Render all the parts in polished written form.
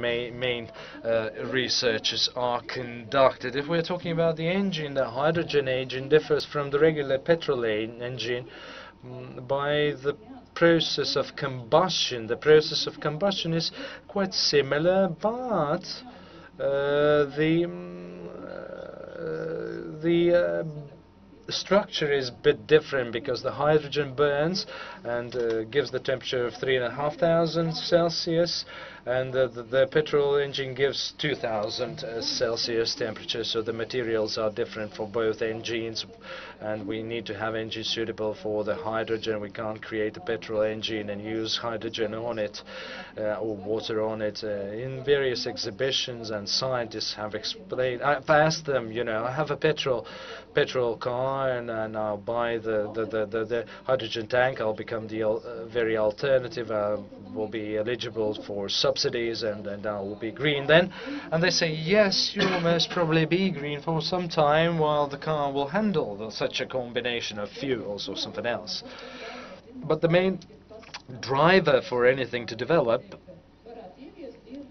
main researches are conducted. If we're talking about the engine, the hydrogen engine differs from the regular petrol engine by the process of combustion. The process of combustion is quite similar, but the structure is a bit different because the hydrogen burns and gives the temperature of 3,500 Celsius, and the petrol engine gives 2,000 Celsius temperature. So the materials are different for both engines, and we need to have engines suitable for the hydrogen. We can't create a petrol engine and use hydrogen on it or water on it. In various exhibitions, and scientists have explained, I've asked them, you know, I have a petrol car, and I'll buy the hydrogen tank. I'll become the very alternative. Will be eligible for subsidies, and I will be green then. And they say, yes, you will most probably be green for some time while the car will handle such a combination of fuels or something else. But the main driver for anything to develop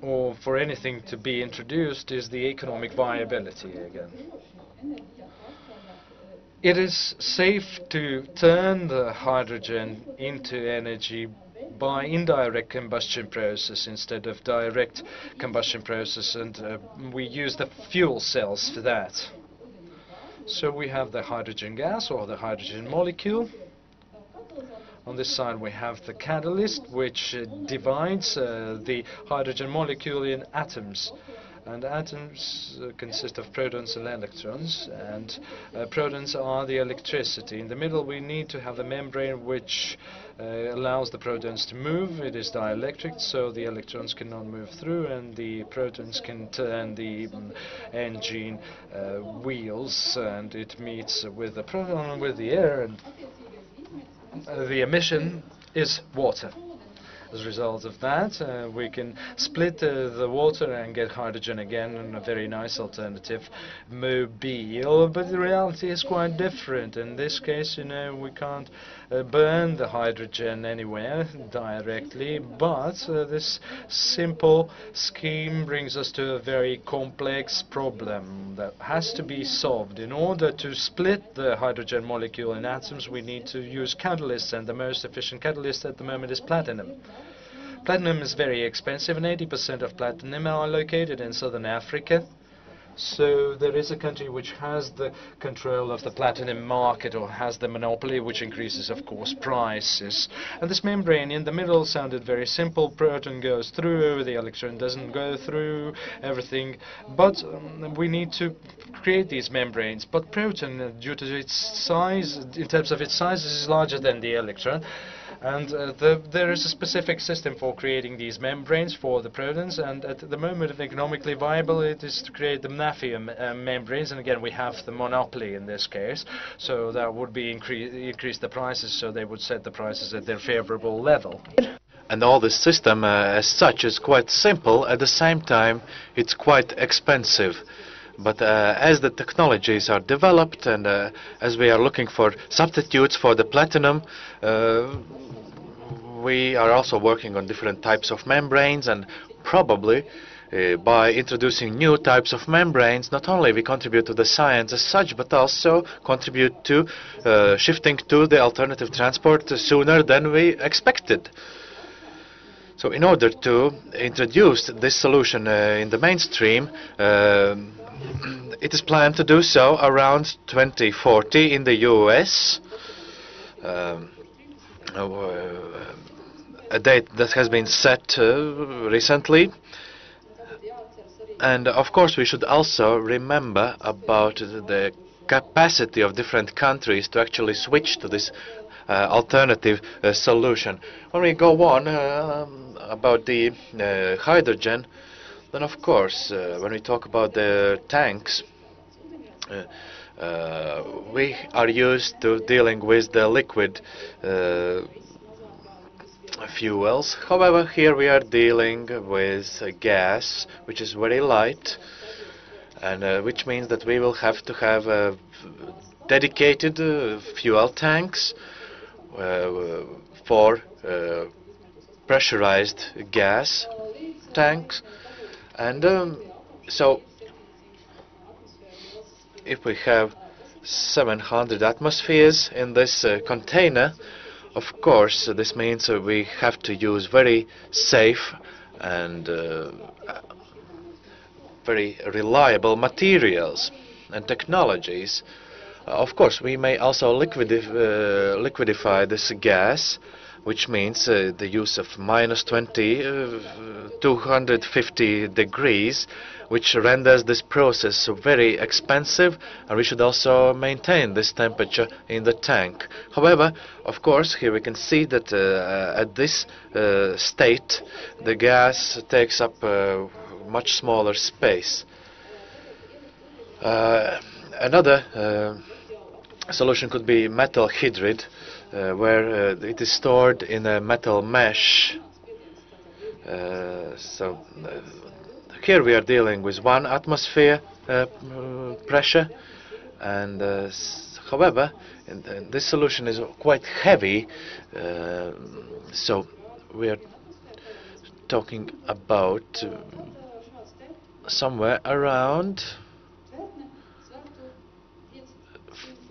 or for anything to be introduced is the economic viability again. It is safe to turn the hydrogen into energy by indirect combustion process instead of direct combustion process, and we use the fuel cells for that. So we have the hydrogen gas or the hydrogen molecule. On this side we have the catalyst, which divides the hydrogen molecule in atoms. And atoms consist of protons and electrons, and protons are the electricity. In the middle we need to have a membrane which allows the protons to move. It is dielectric, so the electrons cannot move through, and the protons can turn the engine wheels, and it meets with the proton with the air, and the emission is water. As a result of that, we can split the water and get hydrogen again, and a very nice alternative mobile. But the reality is quite different. In this case, you know, we can't burn the hydrogen anywhere directly, but this simple scheme brings us to a very complex problem that has to be solved. In order to split the hydrogen molecule in atoms, we need to use catalysts, and the most efficient catalyst at the moment is platinum. Platinum is very expensive, and 80% of platinum are located in southern Africa. So there is a country which has the control of the platinum market, or has the monopoly, which increases, of course, prices. And this membrane in the middle sounded very simple. Proton goes through, the electron doesn't go through, everything. But we need to create these membranes. But proton, due to its size, in terms of its size, is larger than the electron. And there is a specific system for creating these membranes for the protons, and at the moment, if economically viable, it is to create the NAFIA membranes, and again we have the monopoly in this case, so that would be increase the prices, so they would set the prices at their favorable level. And all this system as such is quite simple. At the same time, it's quite expensive. But as the technologies are developed, and as we are looking for substitutes for the platinum, we are also working on different types of membranes, and probably by introducing new types of membranes, not only we contribute to the science as such, but also contribute to shifting to the alternative transport sooner than we expected. So in order to introduce this solution in the mainstream, it is planned to do so around 2040 in the US, a date that has been set recently. And of course we should also remember about the capacity of different countries to actually switch to this alternative solution. When we go on about the hydrogen, then of course when we talk about the tanks, we are used to dealing with the liquid fuels. However, here we are dealing with gas, which is very light, and which means that we will have to have dedicated fuel tanks for pressurized gas tanks. And so if we have 700 atmospheres in this container, of course this means we have to use very safe and very reliable materials and technologies. Of course, we may also liquidify this gas, which means the use of -250 degrees, which renders this process very expensive, and we should also maintain this temperature in the tank. However, of course, here we can see that at this state, the gas takes up much smaller space. Another solution could be metal hydride, where it is stored in a metal mesh. Here we are dealing with 1 atmosphere pressure, and however, this solution is quite heavy, so we are talking about somewhere around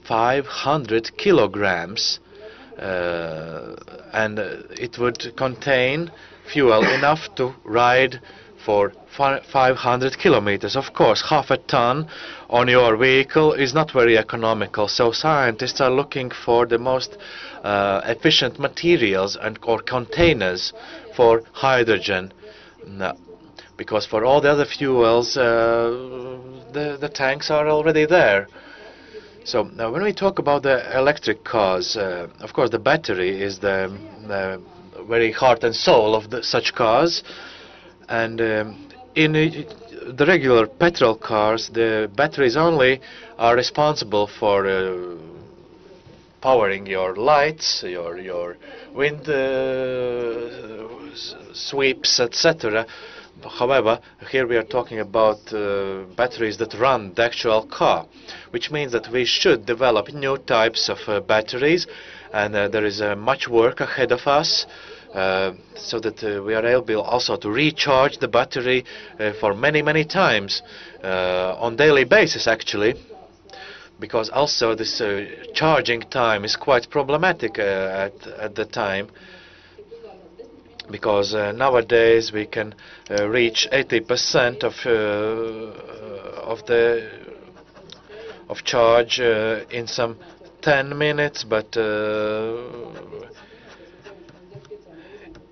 500 kilograms, and it would contain fuel enough to ride for 500 kilometers. Of course, half a ton on your vehicle is not very economical, so scientists are looking for the most efficient materials or containers for hydrogen. Because for all the other fuels, the tanks are already there. So now when we talk about the electric cars, of course the battery is the very heart and soul of such cars. And in the regular petrol cars, the batteries only are responsible for powering your lights, your wind sweeps, etc. However, here we are talking about batteries that run the actual car, which means that we should develop new types of batteries, and there is much work ahead of us, so that we are able also to recharge the battery for many times on daily basis, actually, because also this charging time is quite problematic at the time. Because nowadays we can reach 80% of charge in some 10 minutes, but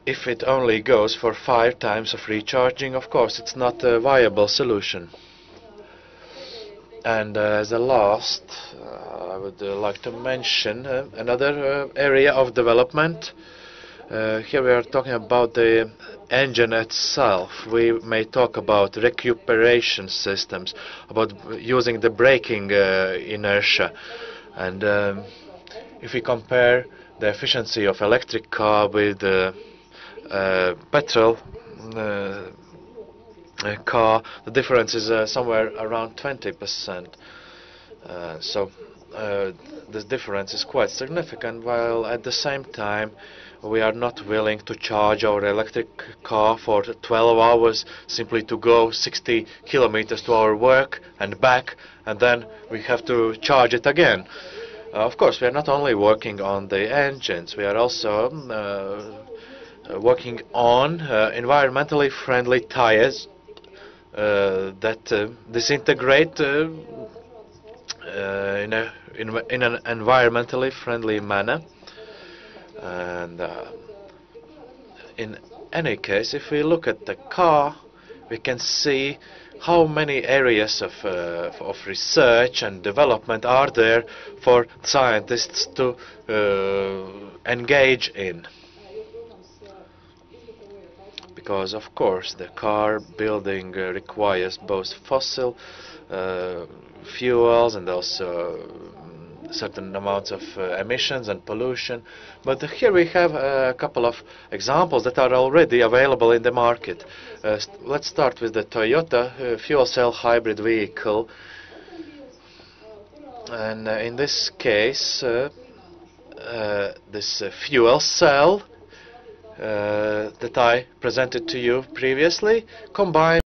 if it only goes for 5 times of recharging, of course it's not a viable solution. And as a last, I would like to mention another area of development. Here we are talking about the engine itself. We may talk about recuperation systems, about using the braking inertia. And if we compare the efficiency of electric car with petrol car, the difference is somewhere around 20%. So this difference is quite significant, while at the same time we are not willing to charge our electric car for 12 hours simply to go 60 kilometers to our work and back, and then we have to charge it again. Of course, we are not only working on the engines, we are also working on environmentally friendly tires that disintegrate in an environmentally friendly manner. And in any case, if we look at the car, we can see how many areas of research and development are there for scientists to engage in. Because, of course, the car building requires both fossil fuels and also certain amounts of emissions and pollution. But here we have a couple of examples that are already available in the market. Let's start with the Toyota fuel cell hybrid vehicle. And in this case, this fuel cell that I presented to you previously combined